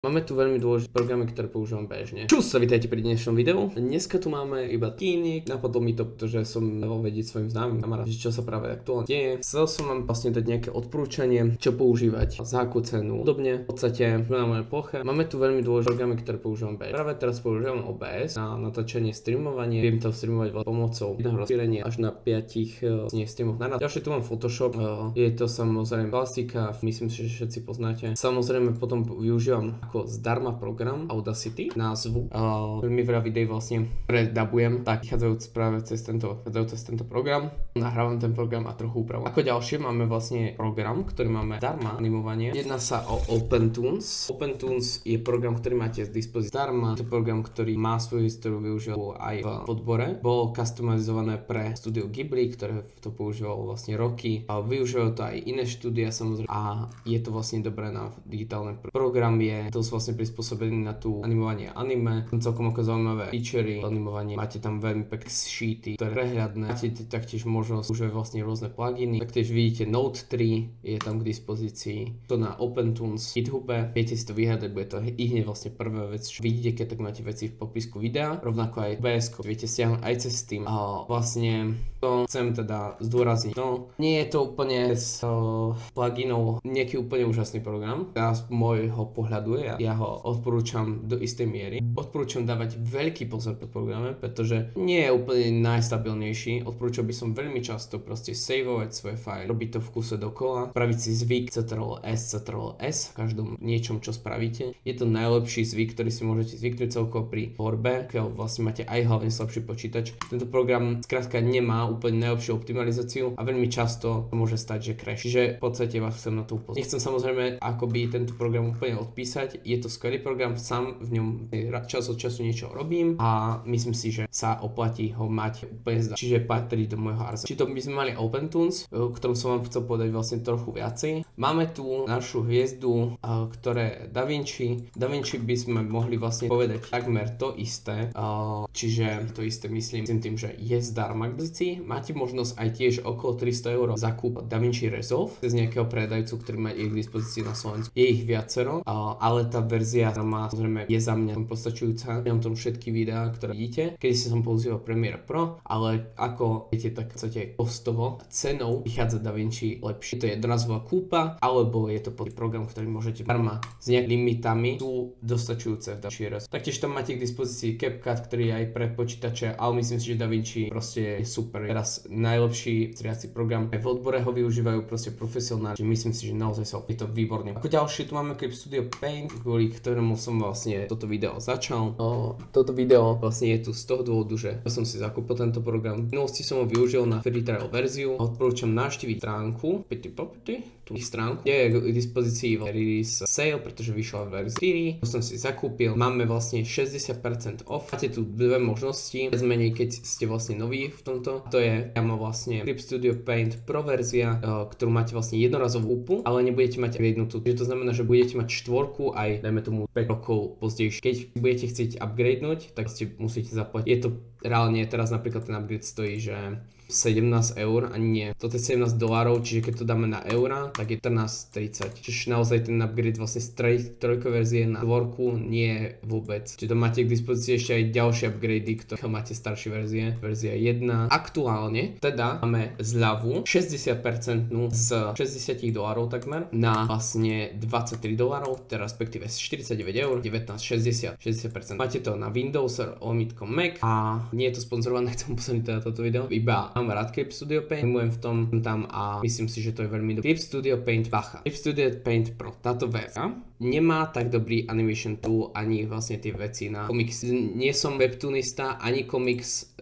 Máme tu veľmi dôležité programy, ktoré používam bežne. Čus sa, vítajte pri dnešnom videu. Dneska tu máme iba kínik. Napadlo mi to, pretože som dal vedieť svojim známym kamarát, že čo sa práve aktuálne deje. Chcel som vám vlastne dať nejaké odporúčanie, čo používať, za akú cenu. Podobne, v podstate na mojej ploche. Máme tu veľmi dôležité programy, ktoré používam bežne. Práve teraz používam OBS na natáčanie, streamovanie. Viem to streamovať pomocou jedného rozšírenia až na 5 streamoch naraz. Ďalšie tu mám Photoshop. Je to samozrejme klasika, myslím si, že všetci poznáte. Samozrejme potom využívam ako zdarma program Audacity, názvu. Veľmi veľa videí vlastne predabujem, tak vychádzajúc práve cez tento program. Nahrávam ten program a trochu upravujem. Ako ďalšie máme vlastne program, ktorý máme zdarma animovanie. Jedná sa o OpenToons. OpenToons je program, ktorý máte z dispozície zdarma. Je to program, ktorý má svoju históriu, využil aj v podbore. Bolo customizované pre studio Ghibli, ktoré to používalo vlastne roky. Využívajú to aj iné štúdia samozrejme a je to vlastne dobré na digitálne program. Je to vlastne prispôsobený na tú animovanie anime. Celkom ako zaujímavé featurey animovanie. Máte tam veľmi pekné sheety, ktoré prehľadné. Máte taktiež možnosť užívať vlastne rôzne pluginy. Taktiež vidíte Note 3 je tam k dispozícii. To na OpenToons GitHube. Viete si to vyhľadať, bude to hneď vlastne prvá vec, čo vidíte, keď tak máte veci v popisku videa. Rovnako aj OBS viete stiahnuť aj cez Steam. A vlastne to chcem teda zdôrazniť. No, nie je to úplne z pluginov nejaký úplne úžasný program. Z môjho pohľadu ja ho odporúčam do istej miery. Odporúčam dávať veľký pozor po programe, pretože nie je úplne najstabilnejší. Odporúčal by som veľmi často proste saveovať svoje file, robiť to v kuse dokola, spraviť si zvyk Ctrl+S v každom niečom, čo spravíte. Je to najlepší zvyk, ktorý si môžete zvyknúť celkovo pri tvorbe, keď vlastne máte aj hlavne slabší počítač. Tento program skrátka nemá úplne najlepšiu optimalizáciu a veľmi často môže stať, že crash. Čiže v podstate vás chcem na to upozorniť. Nechcem samozrejme akoby tento program úplne odpísať. Je to skvelý program, sám v ňom čas od času niečo robím a myslím si, že sa oplatí ho mať úplne zdarma. Čiže patrí do môjho arzenálu. Či to by sme mali OpenToons, o ktorom som vám chcel povedať vlastne trochu viacej. Máme tu našu hviezdu, ktoré DaVinci. DaVinci by sme mohli vlastne povedať takmer to isté. Čiže to isté myslím tým, že je zdarma k dispozícii. Máte možnosť aj tiež okolo 300 € za kúp DaVinci Resolve cez nejakého predajcu, ktorý má ich k dispozícii na Slovensku. Je ich viacero, ale tá verzia má, samozrejme, je za mňa postačujúca. Mám tom všetky videá, ktoré vidíte. Kedy som používal Premiere Pro, ale ako viete, tak chcete kostovo cenou vychádza DaVinci lepšie. To je jednorazová kúpa, alebo je to program, ktorý môžete zdarma s nejakými limitami, sú dostačujúce v DaVinci Resolve. Taktiež tam máte k dispozícii CapCut, ktorý je aj pre počítače, ale myslím si, že DaVinci proste je super. Teraz najlepší striaci program. Aj v odbore ho využívajú proste profesionáli. Myslím si, že naozaj je to výborný. Ako ďalšie tu máme Clip Studio Paint, kvôli ktorému som vlastne toto video začal. Toto video vlastne je tu z toho dôvodu, že som si zakúpil tento program. V minulosti som ho využil na free trial verziu. Odporúčam navštíviť stránku, tú stránku, kde je k dispozícii release sale, pretože vyšla v verzii 4. To som si zakúpil. Máme vlastne 60% off. Máte tu dve možnosti, bez menej keď ste vlastne noví v tomto. To je priamo vlastne Clip Studio Paint Pro verzia, ktorú máte vlastne jednorazovú kúpu, ale nebudete mať upgradenutú. Čiže to znamená, že budete mať štvorku aj dajme tomu 5 rokov pozdejšie. Keď budete chcieť upgradenúť, tak ste musíte zaplatiť. Je to reálne, teraz napríklad ten upgrade stojí, že 17 €, ani nie. Toto je $17, čiže keď to dáme na eura, tak je 14,30. Čiže naozaj ten upgrade vlastne z trojkovej verzie na štvorku nie je vôbec. Čiže to máte k dispozícii ešte aj ďalšie upgradey, ktoré máte staršie verzie. Verzia 1. Aktuálne teda máme zľavu 60% z $60 takmer na vlastne $23, teda respektíve 49 €, 19,60, 60%. Máte to na Windows, lomitko Mac a nie je to sponzorované, chcem upozorniť teda toto video, iba mám rád Clip Studio Paint, filmujem v tom tam a myslím si, že to je veľmi dobrý. Clip Studio Paint bacha. Clip Studio Paint Pro. Táto verzia nemá tak dobrý animation tool ani vlastne tie veci na komiks. Nie som webtoonista ani komiks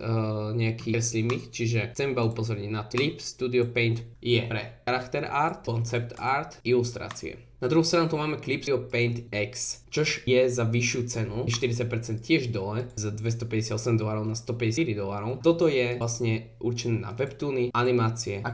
nejaký kreslivých, čiže chcem iba upozorniť na Clip Studio Paint je pre charakter art, concept art, ilustrácie. Na druhú stranu tu máme Clip Studio Paint X, čož je za vyššiu cenu, 40% tiež dole, z $258 na $154. Toto je vlastne určené na webtoony, animácie.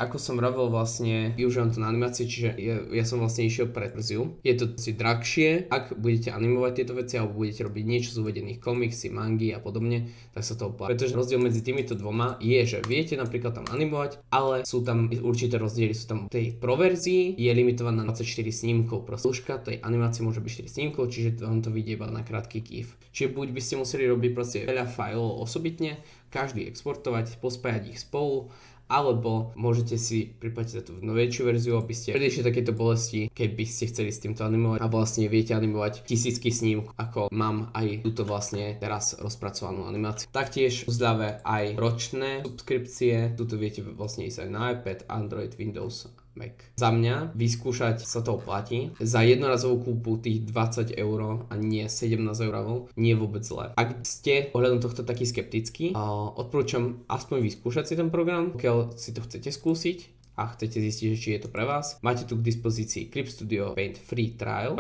ako som vravel, vlastne využívam to na animácii, čiže ja som vlastne išiel pre verziu. Je to si drahšie, ak budete animovať tieto veci alebo budete robiť niečo z uvedených komiksy, mangy a podobne, tak sa to oplatí. Pretože rozdiel medzi týmito dvoma je, že viete napríklad tam animovať, ale sú tam určité rozdiely, sú tam tej pro verzii je limitovaná na 24 snímkov, proste dĺžka tej animácie môže byť 4 snímkov, čiže vám to vyjde iba na krátky GIF. Čiže buď by ste museli robiť proste veľa fajlov osobitne, každý exportovať, pospájať ich spolu, alebo môžete si priplatiť tú väčšiu verziu, aby ste predišli takéto bolesti, keby ste chceli s týmto animovať a vlastne viete animovať tisícky snímkov, ako mám aj túto vlastne teraz rozpracovanú animáciu. Taktiež v zľave aj ročné subskripcie, tuto viete vlastne ísť aj na iPad, Android, Windows, Mac. Za mňa vyskúšať sa to oplatí. Za jednorazovú kúpu tých 20 € a nie 17 €, nie je vôbec zle. Ak ste ohľadom tohto taký skeptický, odporúčam aspoň vyskúšať si ten program, pokiaľ si to chcete skúsiť a chcete zistiť, či je to pre vás. Máte tu k dispozícii Clip Studio Paint Free Trial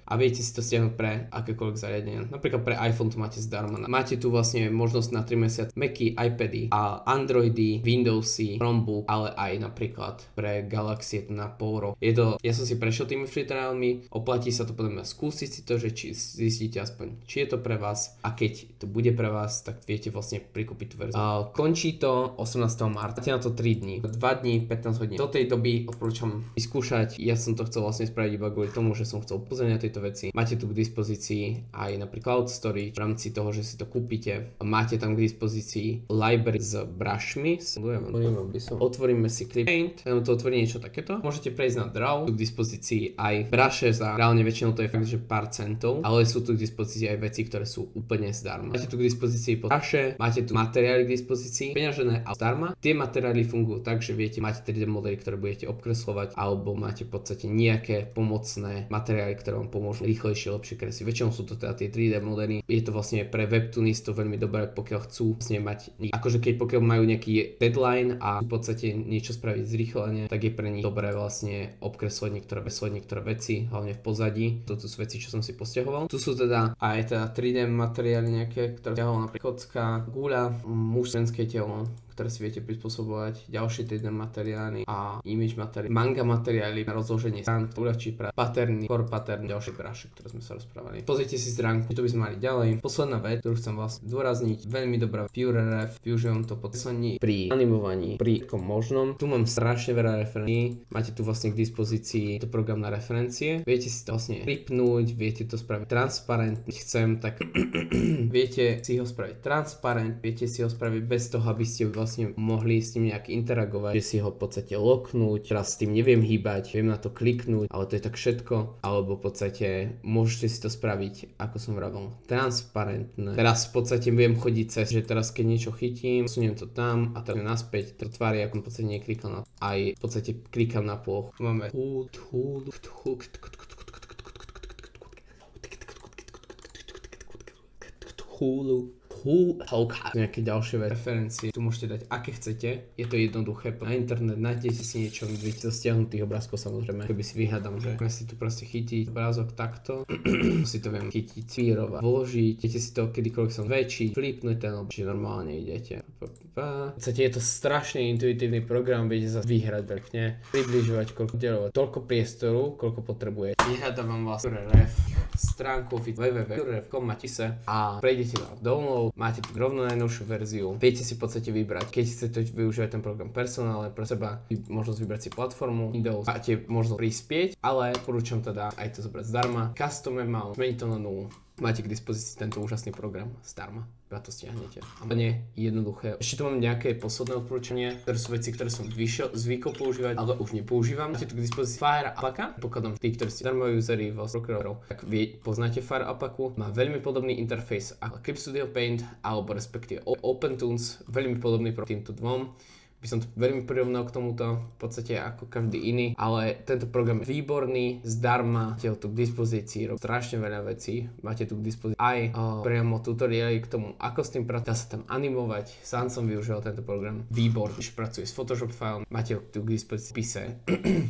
a viete si to stiahnuť pre akékoľvek zariadenie. Napríklad pre iPhone to máte zdarma. Máte tu vlastne možnosť na 3 mesiace Macy, iPady a Androidy, Windowsy, Chromebook, ale aj napríklad pre Galaxy na pol rok. Ja som si prešiel tými free trialmi, oplatí sa to podľa mňa skúsiť si to, že či zistíte aspoň, či je to pre vás a keď to bude pre vás, tak viete vlastne prikúpiť tú verziu. Končí to 18. marca. Máte na to 3 dní. 2 dní, 15 hodín. Do tej doby odporúčam vyskúšať. Ja som to chcel vlastne spraviť iba kvôli tomu, že som chcel upozorniť na tieto veci. Máte tu k dispozícii aj napríklad Cloud Storage v rámci toho, že si to kúpite. Máte tam k dispozícii library s brushmi. Otvoríme si Clip Paint. To otvorí niečo takéto. Môžete prejsť na Draw. Tu k dispozícii aj brushe za reálne väčšinou to je fakt, že pár centov, ale sú tu k dispozícii aj veci, ktoré sú úplne zdarma. Máte tu k dispozícii brushe, máte tu materiály k dispozícii, peňažené a zdarma. Tie materiály fungujú tak, že viete, máte 3D modely, ktoré budete obkreslovať, alebo máte v podstate nejaké pomocné materiály, ktoré vám pomôžu rýchlejšie, lepšie kresliť. Väčšinou sú to teda tie 3D modely. Je to vlastne pre webtoonistov veľmi dobré, pokiaľ chcú vlastne mať, akože pokiaľ majú nejaký deadline a v podstate niečo spraviť zrýchlenie, tak je pre nich dobré vlastne obkreslovať niektoré veci, hlavne v pozadí. Toto sú veci, čo som si posťahoval. Tu sú teda aj teda 3D materiály nejaké, ktoré ťahol napríklad kocka, guľa, mužské telo, ktoré si viete prispôsobovať, ďalšie 3D materiály a image materiály, manga materiály na rozloženie strán, ktoré uľahčí pre patterny, core pattern, ďalšie bráše, ktoré sme sa rozprávali. Pozrite si stránku, to by sme mali ďalej. Posledná vec, ktorú chcem vlastne zdôrazniť, veľmi dobrá PureRef, využívam to po tesaní, pri animovaní, pri takom možnom. Tu mám strašne veľa referencií, máte tu vlastne k dispozícii to program na referencie, viete si to vlastne pripnúť, viete to spraviť transparentne, chcem, tak viete si ho spraviť transparent, viete si ho spraviť bez toho, aby ste vlastne mohli s ním nejak interagovať, že si ho v podstate locknúť, teraz s tým neviem hýbať, viem na to kliknúť, ale to je tak všetko, alebo v podstate môžete si to spraviť, ako som vravel, transparentné. Teraz v podstate viem chodiť cez, že teraz keď niečo chytím, posuniem to tam a teraz naspäť, to tvári, ako v podstate neklikal na aj v podstate klikám na plochu. Máme nejaké ďalšie referencie, tu môžete dať aké chcete, je to jednoduché, na internet nájdete si niečo, viete to stiahnuť tých obrázkov samozrejme, keby si vyhľadám, že si tu proste chytiť obrázok takto, si to viem chytiť, cvírovať, vložiť, viete si to kedykoľvek som väčší, flipnúť ten, či normálne idete. V podstate je to strašne intuitívny program, viete sa vyhrať veľkne, približovať, toľko priestoru, koľko potrebujete. Vyhľadám vám vlastne stránku www.pureref.com a prejdete na download, máte tu rovno najnovšiu verziu, viete si v podstate vybrať, keď chcete využívať ten program personálne pre seba, možnosť vybrať si platformu, Windows, máte možnosť prispieť, ale porúčam teda aj to zobrať zdarma, custom amount, zmeniť to na 0. Máte k dispozícii tento úžasný program zdarma, iba to stiahnete. A nie jednoduché. Ešte tu mám nejaké posledné odporúčania, ktoré sú veci, ktoré som zvykol používať, ale už nepoužívam. Máte tu k dispozícii Fire Alpaca. Pokladom tí, ktorí ste darmoví usery vo Procreatorov, tak vy poznáte Fire Alpacu. Má veľmi podobný interfejs ako Clip Studio Paint, alebo respektíve OpenToons, veľmi podobný pro týmto dvom. By som to veľmi prirovnal k tomuto, v podstate ako každý iný, ale tento program je výborný, zdarma, máte ho tu k dispozícii, robí strašne veľa vecí, máte tu k dispozícii aj priamo tutoriály k tomu, ako s tým pracovať, dá sa tam animovať, sám som využil tento program, výborný, už pracuje s Photoshop file, máte ho tu k dispozícii pise,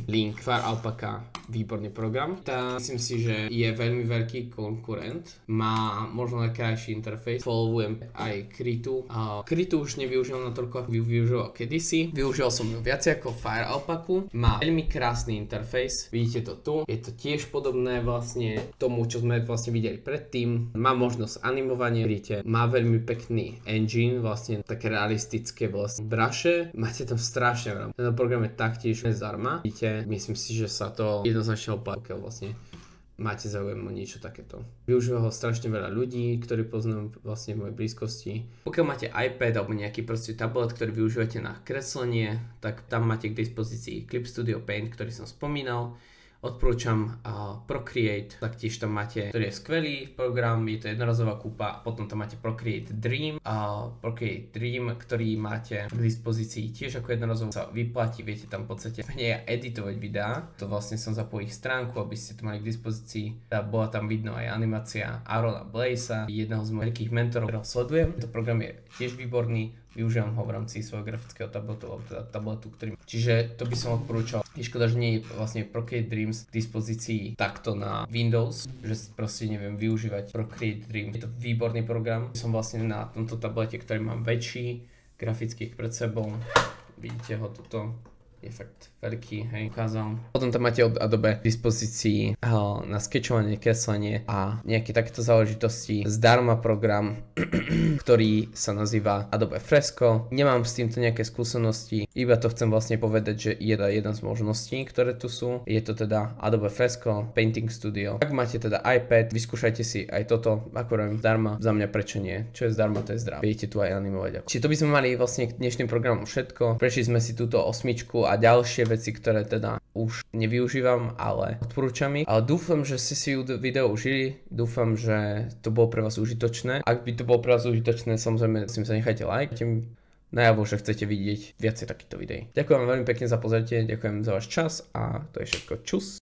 link, Fire Alpaca, výborný program. Myslím si, že je veľmi veľký konkurent, má možno aj krajší interfejs, followujem aj Kritu, Kritu už nevyužívam na toľko, ako využíval kedy, Odyssey. Využil som ju viac ako Fire Alpaku. Má veľmi krásny interfejs. Vidíte to tu. Je to tiež podobné vlastne tomu, čo sme vlastne videli predtým. Má možnosť animovania. Vidíte, má veľmi pekný engine, vlastne také realistické vlastne braše. Máte tam strašne veľa. Tento program je taktiež zdarma. Vidíte, myslím si, že sa to jednoznačne oplatí, vlastne máte záujem o niečo takéto. Využíva ho strašne veľa ľudí, ktorí poznám vlastne v mojej blízkosti. Pokiaľ máte iPad alebo nejaký proste tablet, ktorý využívate na kreslenie, tak tam máte k dispozícii Clip Studio Paint, ktorý som spomínal. Odporúčam Procreate, taktiež tam máte, ktorý je skvelý program, je to jednorazová kúpa, potom tam máte Procreate Dream, ktorý máte k dispozícii tiež ako jednorazová, sa vyplatí, viete tam v podstate menej editovať videá, to vlastne som zapojil ich stránku, aby ste to mali k dispozícii, bola tam vidno aj animácia Aarona Blazea, jedného z mojich veľkých mentorov, ktorého sledujem, tento program je tiež výborný. Využívam ho v rámci svojho grafického tabletu, alebo teda tabletu, ktorý... Čiže to by som odporúčal. Je škoda, že nie je vlastne Procreate Dreams k dispozícii takto na Windows, že proste neviem využívať Procreate Dream. Je to výborný program. Som vlastne na tomto tablete, ktorý mám väčší, grafických pred sebou. Vidíte ho tuto. Je fakt veľký, hej, ukázal. Potom tam máte od Adobe k dispozícii na skečovanie, kreslenie a nejaké takéto záležitosti. Zdarma program, ktorý sa nazýva Adobe Fresco. Nemám s týmto nejaké skúsenosti, iba to chcem vlastne povedať, že je to jedna z možností, ktoré tu sú. Je to teda Adobe Fresco, Painting Studio. Ak máte teda iPad, vyskúšajte si aj toto, ako robím zdarma. Za mňa prečo nie? Čo je zdarma, to je zdravé. Viete tu aj animovať. Čiže to by sme mali vlastne k dnešným programom všetko. Prešli sme si túto 8 a ďalšie veci, ktoré teda už nevyužívam, ale odporúčam ich. Ale dúfam, že ste si video užili, dúfam, že to bolo pre vás užitočné. Ak by to bolo pre vás užitočné, samozrejme si zanechajte like, najavo, že chcete vidieť viacej takýchto videí. Ďakujem veľmi pekne za pozornosť, ďakujem za váš čas a to je všetko. Čus!